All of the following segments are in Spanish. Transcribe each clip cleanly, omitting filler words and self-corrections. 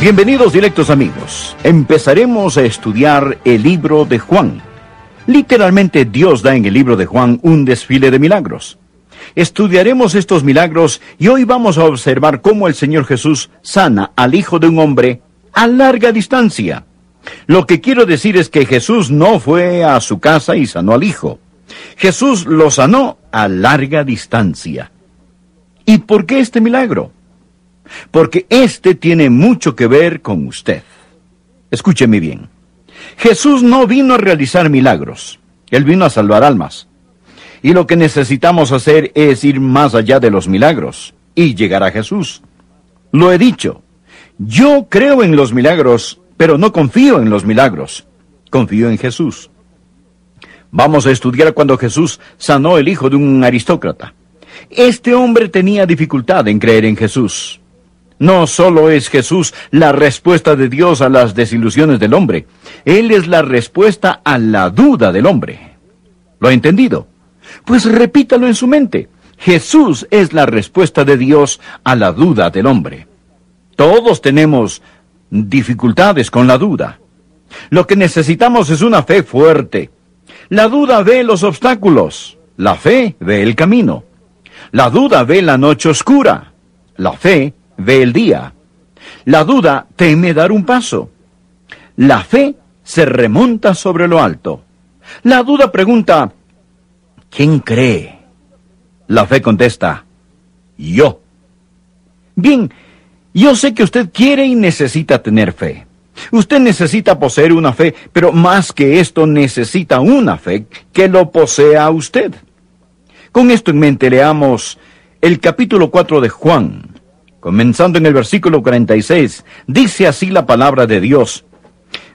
Bienvenidos directos amigos. Empezaremos a estudiar el libro de Juan. Literalmente Dios da en el libro de Juan un desfile de milagros. Estudiaremos estos milagros y hoy vamos a observar cómo el Señor Jesús sana al hijo de un hombre a larga distancia. Lo que quiero decir es que Jesús no fue a su casa y sanó al hijo. Jesús lo sanó a larga distancia. ¿Y por qué este milagro? Porque este tiene mucho que ver con usted. Escúcheme bien. Jesús no vino a realizar milagros. Él vino a salvar almas. Y lo que necesitamos hacer es ir más allá de los milagros y llegar a Jesús. Lo he dicho. Yo creo en los milagros, pero no confío en los milagros. Confío en Jesús. Vamos a estudiar cuando Jesús sanó el hijo de un aristócrata. Este hombre tenía dificultad en creer en Jesús. No solo es Jesús la respuesta de Dios a las desilusiones del hombre. Él es la respuesta a la duda del hombre. ¿Lo ha entendido? Pues repítalo en su mente. Jesús es la respuesta de Dios a la duda del hombre. Todos tenemos dificultades con la duda. Lo que necesitamos es una fe fuerte. La duda ve los obstáculos. La fe ve el camino. La duda ve la noche oscura. La fe ve el día. La duda teme dar un paso. La fe se remonta sobre lo alto. La duda pregunta, ¿quién cree? La fe contesta, yo. Bien, yo sé que usted quiere y necesita tener fe. Usted necesita poseer una fe, pero más que esto necesita una fe que lo posea a usted. Con esto en mente leamos el capítulo 4 de Juan. Comenzando en el versículo 46, dice así la palabra de Dios.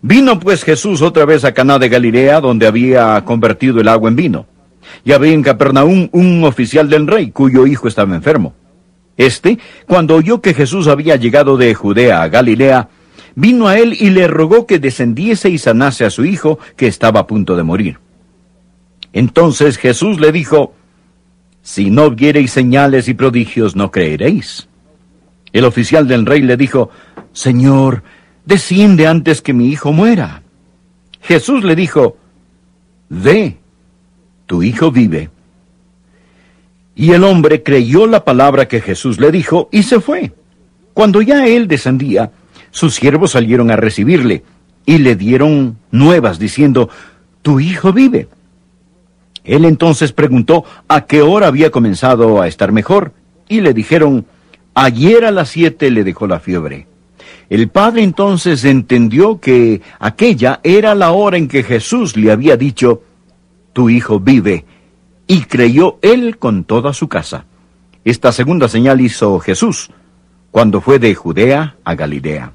Vino pues Jesús otra vez a Caná de Galilea, donde había convertido el agua en vino. Y había en Capernaum un oficial del rey, cuyo hijo estaba enfermo. Cuando oyó que Jesús había llegado de Judea a Galilea, vino a él y le rogó que descendiese y sanase a su hijo, que estaba a punto de morir. Entonces Jesús le dijo, si no viereis señales y prodigios, no creeréis. El oficial del rey le dijo, Señor, desciende antes que mi hijo muera. Jesús le dijo, ve, tu hijo vive. Y el hombre creyó la palabra que Jesús le dijo y se fue. Cuando ya él descendía, sus siervos salieron a recibirle y le dieron nuevas diciendo, tu hijo vive. Él entonces preguntó a qué hora había comenzado a estar mejor y le dijeron, ayer a las 7 le dejó la fiebre. El padre entonces entendió que aquella era la hora en que Jesús le había dicho, tu hijo vive, y creyó él con toda su casa. Esta segunda señal hizo Jesús cuando fue de Judea a Galilea.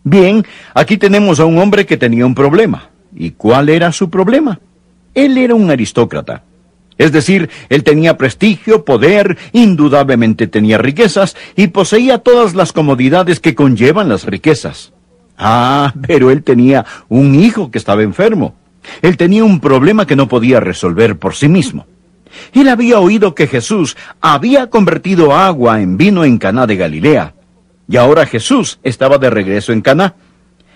Bien, aquí tenemos a un hombre que tenía un problema. ¿Y cuál era su problema? Él era un aristócrata. Es decir, él tenía prestigio, poder, indudablemente tenía riquezas y poseía todas las comodidades que conllevan las riquezas. Pero él tenía un hijo que estaba enfermo. Él tenía un problema que no podía resolver por sí mismo. Él había oído que Jesús había convertido agua en vino en Caná de Galilea. Y ahora Jesús estaba de regreso en Caná.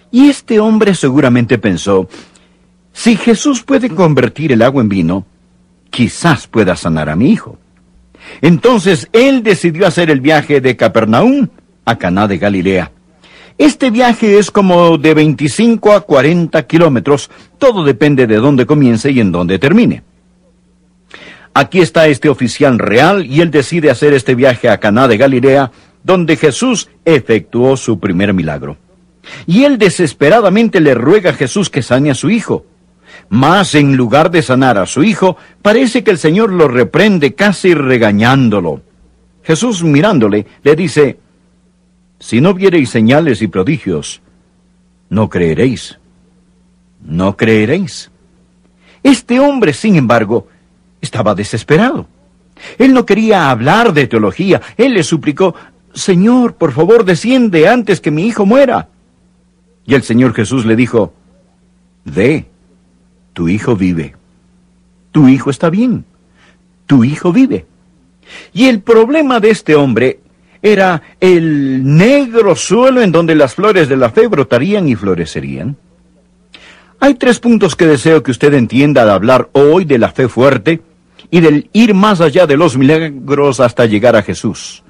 Y este hombre seguramente pensó, si Jesús puede convertir el agua en vino, quizás pueda sanar a mi hijo. Entonces él decidió hacer el viaje de Capernaum a Caná de Galilea. Este viaje es como de 25 a 40 kilómetros, todo depende de dónde comience y en dónde termine. Aquí está este oficial real y él decide hacer este viaje a Caná de Galilea, donde Jesús efectuó su primer milagro. Y él desesperadamente le ruega a Jesús que sane a su hijo. Mas en lugar de sanar a su hijo, parece que el Señor lo reprende casi regañándolo. Jesús mirándole, le dice, si no viereis señales y prodigios, no creeréis. No creeréis. Este hombre, sin embargo, estaba desesperado. Él no quería hablar de teología. Él le suplicó, Señor, por favor, desciende antes que mi hijo muera. Y el Señor Jesús le dijo, ve, tu hijo vive. Tu hijo está bien. Tu hijo vive. Y el problema de este hombre era el negro suelo en donde las flores de la fe brotarían y florecerían. Hay 3 puntos que deseo que usted entienda al hablar hoy de la fe fuerte y del ir más allá de los milagros hasta llegar a Jesús.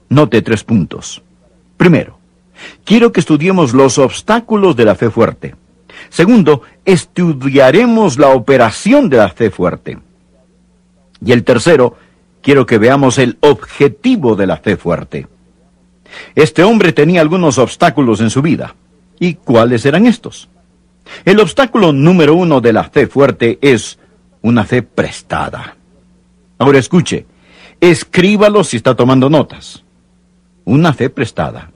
Note 3 puntos. Primero, quiero que estudiemos los obstáculos de la fe fuerte. Segundo, estudiaremos la operación de la fe fuerte. Y el tercero, quiero que veamos el objetivo de la fe fuerte. Este hombre tenía algunos obstáculos en su vida. ¿Y cuáles eran estos? El obstáculo número 1 de la fe fuerte es una fe prestada. Ahora escuche, escríbalo si está tomando notas. Una fe prestada.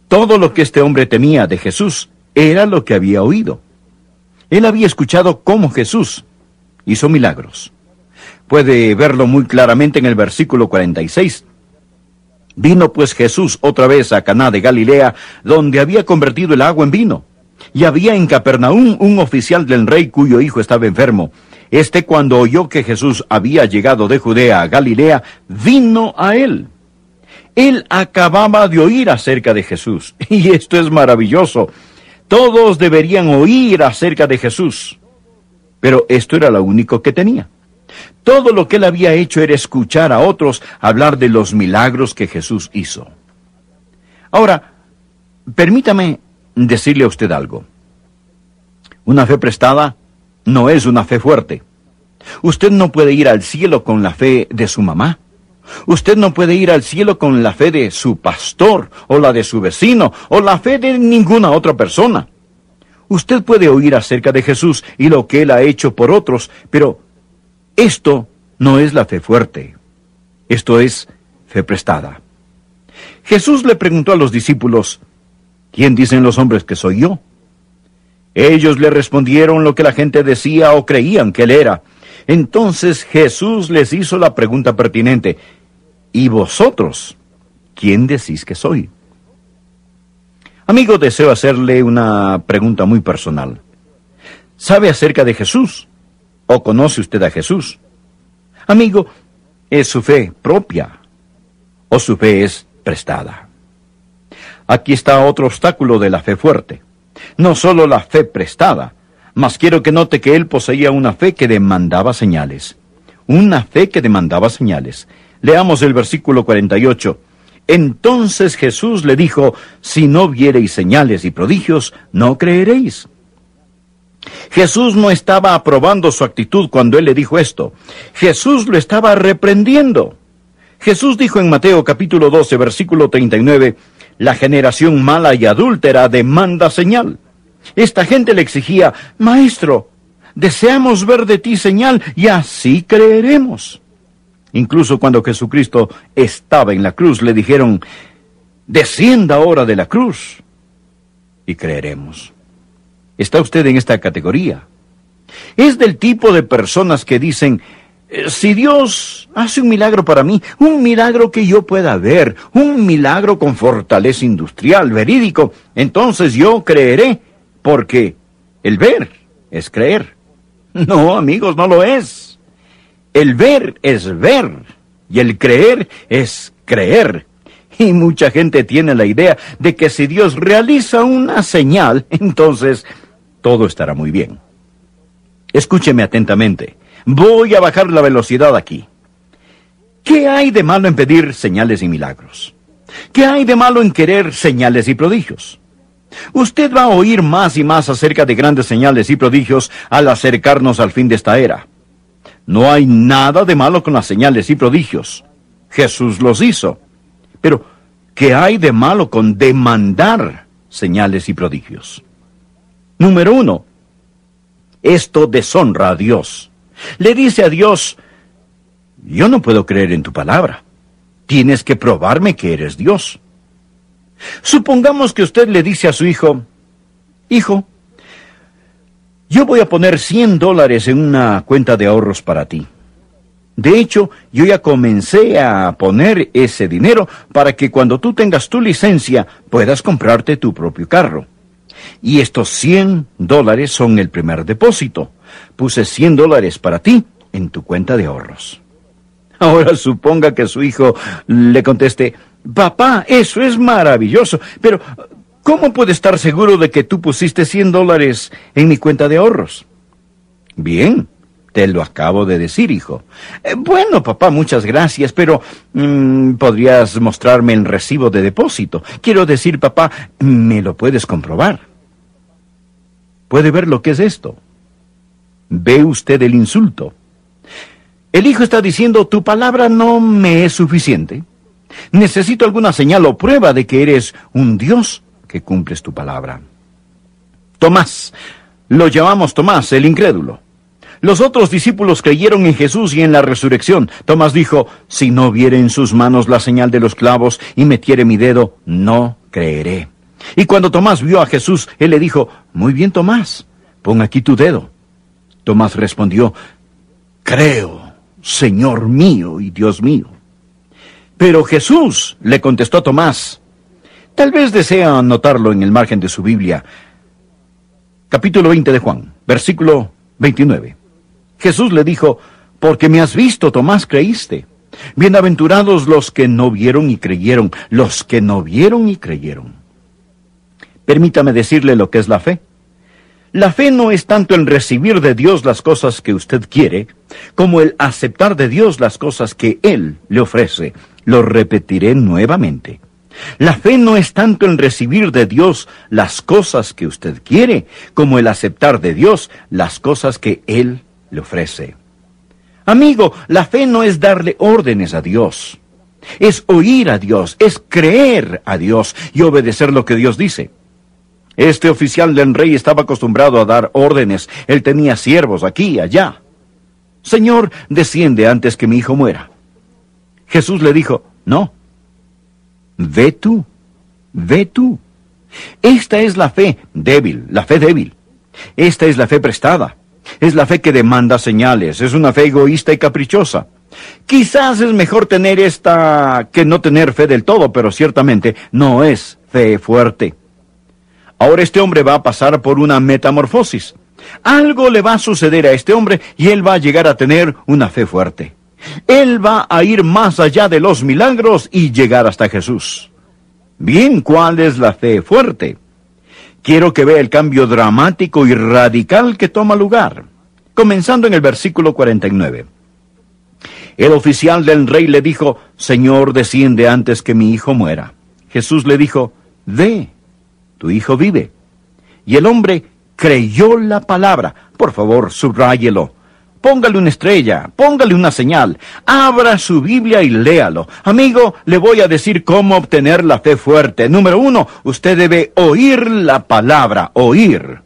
Todo lo que este hombre temía de Jesús era lo que había oído. Él había escuchado cómo Jesús hizo milagros. Puede verlo muy claramente en el versículo 46. Vino pues Jesús otra vez a Caná de Galilea, donde había convertido el agua en vino. Y había en Capernaum un oficial del rey cuyo hijo estaba enfermo. Cuando oyó que Jesús había llegado de Judea a Galilea, vino a él. Él acababa de oír acerca de Jesús. Y esto es maravilloso. Todos deberían oír acerca de Jesús. Pero esto era lo único que tenía. Todo lo que él había hecho era escuchar a otros hablar de los milagros que Jesús hizo. Ahora, permítame decirle a usted algo. Una fe prestada no es una fe fuerte. Usted no puede ir al cielo con la fe de su mamá. Usted no puede ir al cielo con la fe de su pastor, o la de su vecino, o la fe de ninguna otra persona. Usted puede oír acerca de Jesús y lo que él ha hecho por otros, pero esto no es la fe fuerte. Esto es fe prestada. Jesús le preguntó a los discípulos, ¿quién dicen los hombres que soy yo? Ellos le respondieron lo que la gente decía o creían que él era. Entonces Jesús les hizo la pregunta pertinente, ¿y vosotros quién decís que soy? Amigo, deseo hacerle una pregunta muy personal. ¿Sabe acerca de Jesús? ¿O conoce usted a Jesús? Amigo, ¿es su fe propia o su fe es prestada? Aquí está otro obstáculo de la fe fuerte. No solo la fe prestada, mas quiero que note que él poseía una fe que demandaba señales. Una fe que demandaba señales. Leamos el versículo 48. Entonces Jesús le dijo, si no viereis señales y prodigios, no creeréis. Jesús no estaba aprobando su actitud cuando él le dijo esto. Jesús lo estaba reprendiendo. Jesús dijo en Mateo capítulo 12, versículo 39, la generación mala y adúltera demanda señal. Esta gente le exigía, Maestro, deseamos ver de ti señal y así creeremos. Incluso cuando Jesucristo estaba en la cruz, le dijeron, descienda ahora de la cruz y creeremos. ¿Está usted en esta categoría? Es del tipo de personas que dicen, si Dios hace un milagro para mí, un milagro que yo pueda ver, un milagro con fortaleza industrial, verídico, entonces yo creeré, porque el ver es creer. No, amigos, no lo es. El ver es ver, y el creer es creer. Y mucha gente tiene la idea de que si Dios realiza una señal, entonces todo estará muy bien. Escúcheme atentamente. Voy a bajar la velocidad aquí. ¿Qué hay de malo en pedir señales y milagros? ¿Qué hay de malo en querer señales y prodigios? Usted va a oír más y más acerca de grandes señales y prodigios al acercarnos al fin de esta era. No hay nada de malo con las señales y prodigios. Jesús los hizo. Pero, ¿qué hay de malo con demandar señales y prodigios? Número 1. Esto deshonra a Dios. Le dice a Dios, yo no puedo creer en tu palabra. Tienes que probarme que eres Dios. Supongamos que usted le dice a su hijo, hijo, yo voy a poner $100 en una cuenta de ahorros para ti. De hecho, yo ya comencé a poner ese dinero para que cuando tú tengas tu licencia puedas comprarte tu propio carro. Y estos $100 son el primer depósito. Puse $100 para ti en tu cuenta de ahorros. Ahora suponga que su hijo le conteste, Papá, eso es maravilloso, pero ¿cómo puedo estar seguro de que tú pusiste $100 en mi cuenta de ahorros? Bien, te lo acabo de decir, hijo. Bueno, papá, muchas gracias, pero ¿podrías mostrarme el recibo de depósito? Quiero decir, papá, ¿me lo puedes comprobar? ¿Puede ver lo que es esto? ¿Ve usted el insulto? El hijo está diciendo, tu palabra no me es suficiente. Necesito alguna señal o prueba de que eres un Dios que cumples tu palabra. Tomás, lo llamamos Tomás, el incrédulo. Los otros discípulos creyeron en Jesús y en la resurrección. Tomás dijo, si no viere en sus manos la señal de los clavos y metiere mi dedo, no creeré. Y cuando Tomás vio a Jesús, él le dijo, muy bien, Tomás, pon aquí tu dedo. Tomás respondió, creo, Señor mío y Dios mío. Pero Jesús le contestó a Tomás, tal vez desea anotarlo en el margen de su Biblia, capítulo 20 de Juan, versículo 29. Jesús le dijo, porque me has visto, Tomás, creíste. Bienaventurados los que no vieron y creyeron, los que no vieron y creyeron. Permítame decirle lo que es la fe. La fe no es tanto el recibir de Dios las cosas que usted quiere, como el aceptar de Dios las cosas que Él le ofrece. Lo repetiré nuevamente. La fe no es tanto el recibir de Dios las cosas que usted quiere, como el aceptar de Dios las cosas que Él le ofrece. Amigo, la fe no es darle órdenes a Dios. Es oír a Dios, es creer a Dios y obedecer lo que Dios dice. Este oficial del rey estaba acostumbrado a dar órdenes. Él tenía siervos aquí y allá. Señor, desciende antes que mi hijo muera. Jesús le dijo, no. Ve tú, ve tú. Esta es la fe débil, la fe débil. Esta es la fe prestada. Es la fe que demanda señales. Es una fe egoísta y caprichosa. Quizás es mejor tener esta que no tener fe del todo, pero ciertamente no es fe fuerte. Ahora este hombre va a pasar por una metamorfosis. Algo le va a suceder a este hombre y él va a llegar a tener una fe fuerte. Él va a ir más allá de los milagros y llegar hasta Jesús. Bien, ¿cuál es la fe fuerte? Quiero que vea el cambio dramático y radical que toma lugar. Comenzando en el versículo 49. El oficial del rey le dijo, Señor, desciende antes que mi hijo muera. Jesús le dijo, ve, tu hijo vive. Y el hombre creyó la palabra. Por favor, subráyelo. Póngale una estrella, póngale una señal. Abra su Biblia y léalo. Amigo, le voy a decir cómo obtener la fe fuerte. Número 1, usted debe oír la palabra, oír.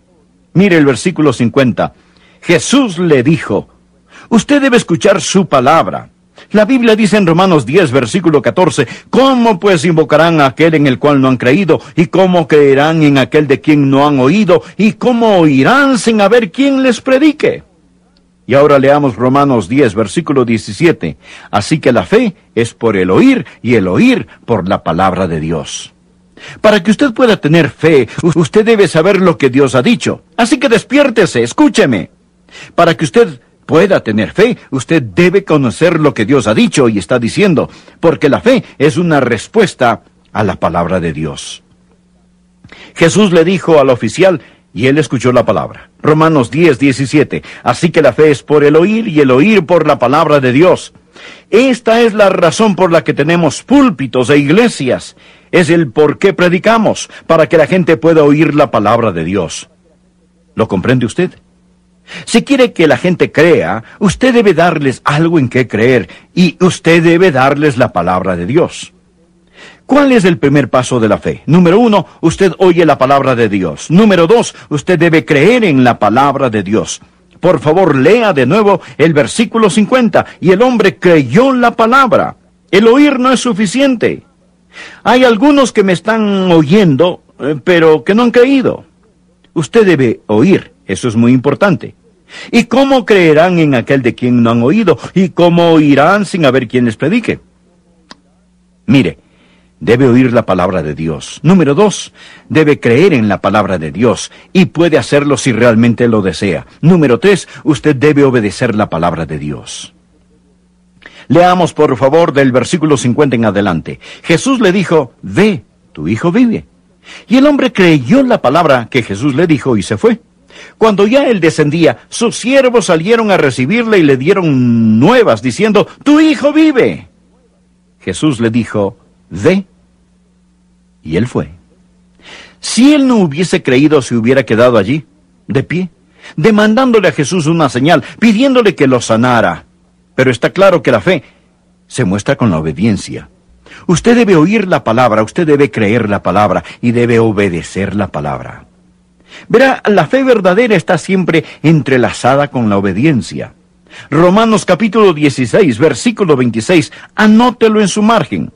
Mire el versículo 50. Jesús le dijo, usted debe escuchar su palabra. La Biblia dice en Romanos 10, versículo 14, ¿cómo pues invocarán a aquel en el cual no han creído? ¿Y cómo creerán en aquel de quien no han oído? ¿Y cómo oirán sin haber quien les predique? Y ahora leamos Romanos 10, versículo 17. Así que la fe es por el oír y el oír por la palabra de Dios. Para que usted pueda tener fe, usted debe saber lo que Dios ha dicho. Así que despiértese, escúcheme. Para que usted pueda tener fe, usted debe conocer lo que Dios ha dicho y está diciendo, porque la fe es una respuesta a la palabra de Dios. Jesús le dijo al oficial, y él escuchó la palabra. Romanos 10, 17. Así que la fe es por el oír y el oír por la palabra de Dios. Esta es la razón por la que tenemos púlpitos e iglesias. Es el por qué predicamos, para que la gente pueda oír la palabra de Dios. ¿Lo comprende usted? Si quiere que la gente crea, usted debe darles algo en qué creer, y usted debe darles la palabra de Dios. ¿Cuál es el primer paso de la fe? Número 1, usted oye la palabra de Dios. Número 2, usted debe creer en la palabra de Dios. Por favor, lea de nuevo el versículo 50. Y el hombre creyó la palabra. El oír no es suficiente. Hay algunos que me están oyendo, pero que no han creído. Usted debe oír. Eso es muy importante. ¿Y cómo creerán en aquel de quien no han oído? ¿Y cómo oirán sin haber quien les predique? Mire, debe oír la palabra de Dios. Número 2, debe creer en la palabra de Dios, y puede hacerlo si realmente lo desea. Número 3, usted debe obedecer la palabra de Dios. Leamos por favor del versículo 50 en adelante. Jesús le dijo, ve, tu hijo vive. Y el hombre creyó la palabra que Jesús le dijo y se fue. Cuando ya él descendía, sus siervos salieron a recibirle y le dieron nuevas, diciendo, tu hijo vive. Jesús le dijo, ve. Y él fue. Si él no hubiese creído, se hubiera quedado allí, de pie, demandándole a Jesús una señal, pidiéndole que lo sanara. Pero está claro que la fe se muestra con la obediencia. Usted debe oír la palabra, usted debe creer la palabra y debe obedecer la palabra. Verá, la fe verdadera está siempre entrelazada con la obediencia. Romanos capítulo 16, versículo 26, anótelo en su margen.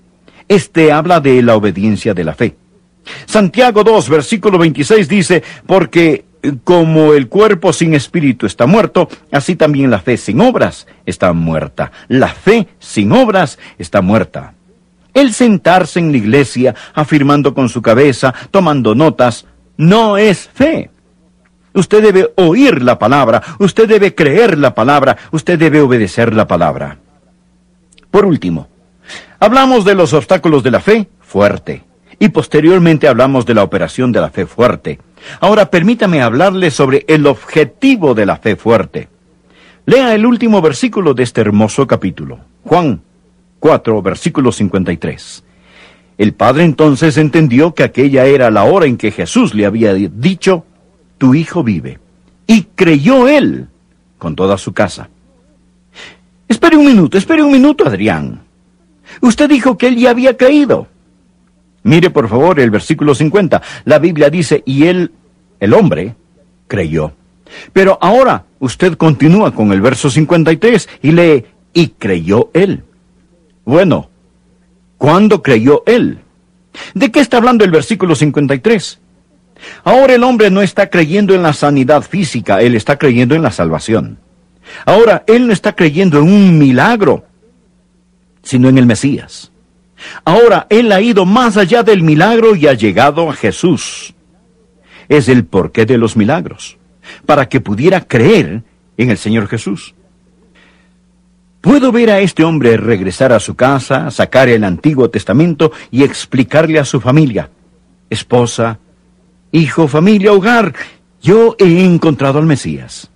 Este habla de la obediencia de la fe. Santiago 2, versículo 26 dice, porque como el cuerpo sin espíritu está muerto, así también la fe sin obras está muerta. La fe sin obras está muerta. El sentarse en la iglesia, afirmando con su cabeza, tomando notas, no es fe. Usted debe oír la palabra, usted debe creer la palabra, usted debe obedecer la palabra. Por último, hablamos de los obstáculos de la fe fuerte, y posteriormente hablamos de la operación de la fe fuerte. Ahora permítame hablarle sobre el objetivo de la fe fuerte. Lea el último versículo de este hermoso capítulo, Juan 4, versículo 53. El padre entonces entendió que aquella era la hora en que Jesús le había dicho, tu hijo vive. Y creyó él con toda su casa. Espere un minuto, Adrián. Usted dijo que él ya había creído. Mire por favor el versículo 50. La Biblia dice, y él, el hombre, creyó. Pero ahora usted continúa con el verso 53 y lee, y creyó él. Bueno, ¿cuándo creyó él? ¿De qué está hablando el versículo 53? Ahora el hombre no está creyendo en la sanidad física, él está creyendo en la salvación. Ahora, él no está creyendo en un milagro, sino en el Mesías. Ahora, él ha ido más allá del milagro y ha llegado a Jesús. Es el porqué de los milagros, para que pudiera creer en el Señor Jesús. Puedo ver a este hombre regresar a su casa, sacar el Antiguo Testamento y explicarle a su familia, esposa, hijo, familia, hogar, yo he encontrado al Mesías.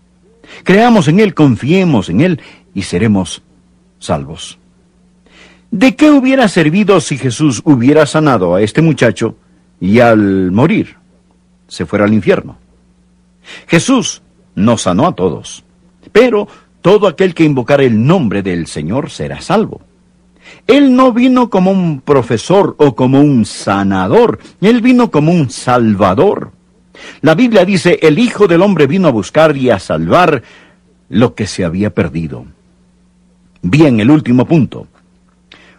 Creamos en él, confiemos en él y seremos salvos. ¿De qué hubiera servido si Jesús hubiera sanado a este muchacho y al morir se fuera al infierno? Jesús no sanó a todos, pero todo aquel que invocara el nombre del Señor será salvo. Él no vino como un profesor o como un sanador, él vino como un salvador. La Biblia dice, el Hijo del Hombre vino a buscar y a salvar lo que se había perdido. Bien, el último punto.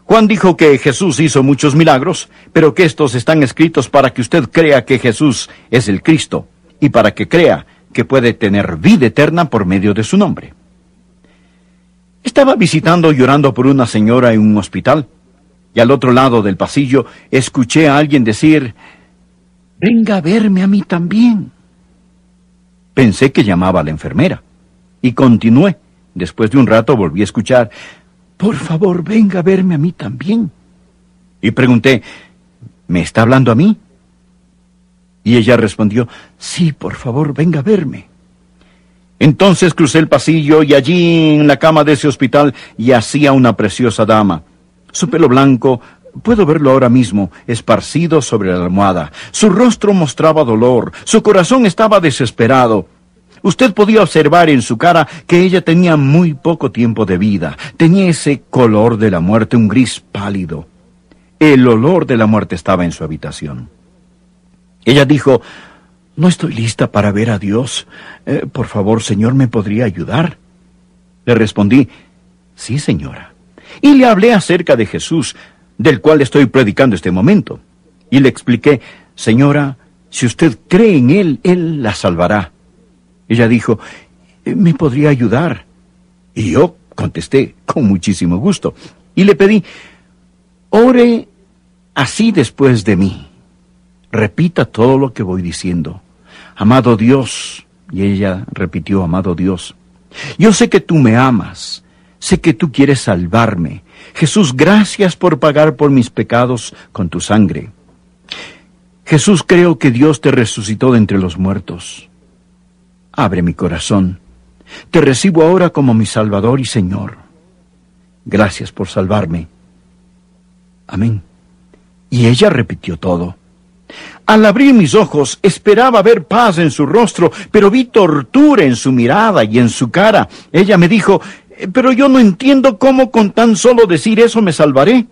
Juan dijo que Jesús hizo muchos milagros, pero que estos están escritos para que usted crea que Jesús es el Cristo, y para que crea que puede tener vida eterna por medio de su nombre. Estaba visitando y llorando por una señora en un hospital, y al otro lado del pasillo escuché a alguien decir, venga a verme a mí también. Pensé que llamaba a la enfermera, y continué. Después de un rato volví a escuchar, por favor, venga a verme a mí también. Y pregunté, ¿me está hablando a mí? Y ella respondió, sí, por favor, venga a verme. Entonces crucé el pasillo y allí en la cama de ese hospital yacía una preciosa dama. Su pelo blanco, puedo verlo ahora mismo, esparcido sobre la almohada. Su rostro mostraba dolor, su corazón estaba desesperado. Usted podía observar en su cara que ella tenía muy poco tiempo de vida. Tenía ese color de la muerte, un gris pálido. El olor de la muerte estaba en su habitación. Ella dijo, no estoy lista para ver a Dios. Por favor, Señor, ¿me podría ayudar? Le respondí, sí, señora. Y le hablé acerca de Jesús, del cual estoy predicando este momento. Y le expliqué, señora, si usted cree en Él, Él la salvará. Ella dijo, ¿me podría ayudar? Y yo contesté, con muchísimo gusto. Y le pedí, ore así después de mí. Repita todo lo que voy diciendo. Amado Dios, y ella repitió, amado Dios, yo sé que tú me amas, Sé que tú quieres salvarme. Jesús, gracias por pagar por mis pecados con tu sangre. Jesús, creo que Dios te resucitó de entre los muertos. Abre mi corazón. Te recibo ahora como mi Salvador y Señor. Gracias por salvarme. Amén. Y ella repitió todo. Al abrir mis ojos, esperaba ver paz en su rostro, pero vi tortura en su mirada y en su cara. Ella me dijo, pero yo no entiendo cómo con tan solo decir eso me salvaré.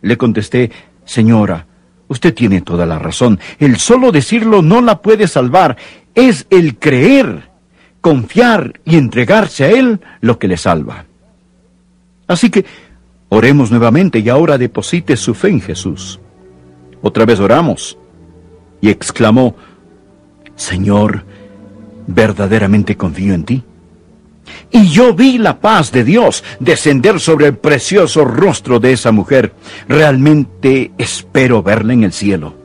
Le contesté, señora, usted tiene toda la razón. El solo decirlo no la puede salvar. Es el creer, confiar y entregarse a Él lo que le salva. Así que oremos nuevamente y ahora deposite su fe en Jesús. Otra vez oramos y exclamó, Señor, verdaderamente confío en ti. Y yo vi la paz de Dios descender sobre el precioso rostro de esa mujer. Realmente espero verla en el cielo.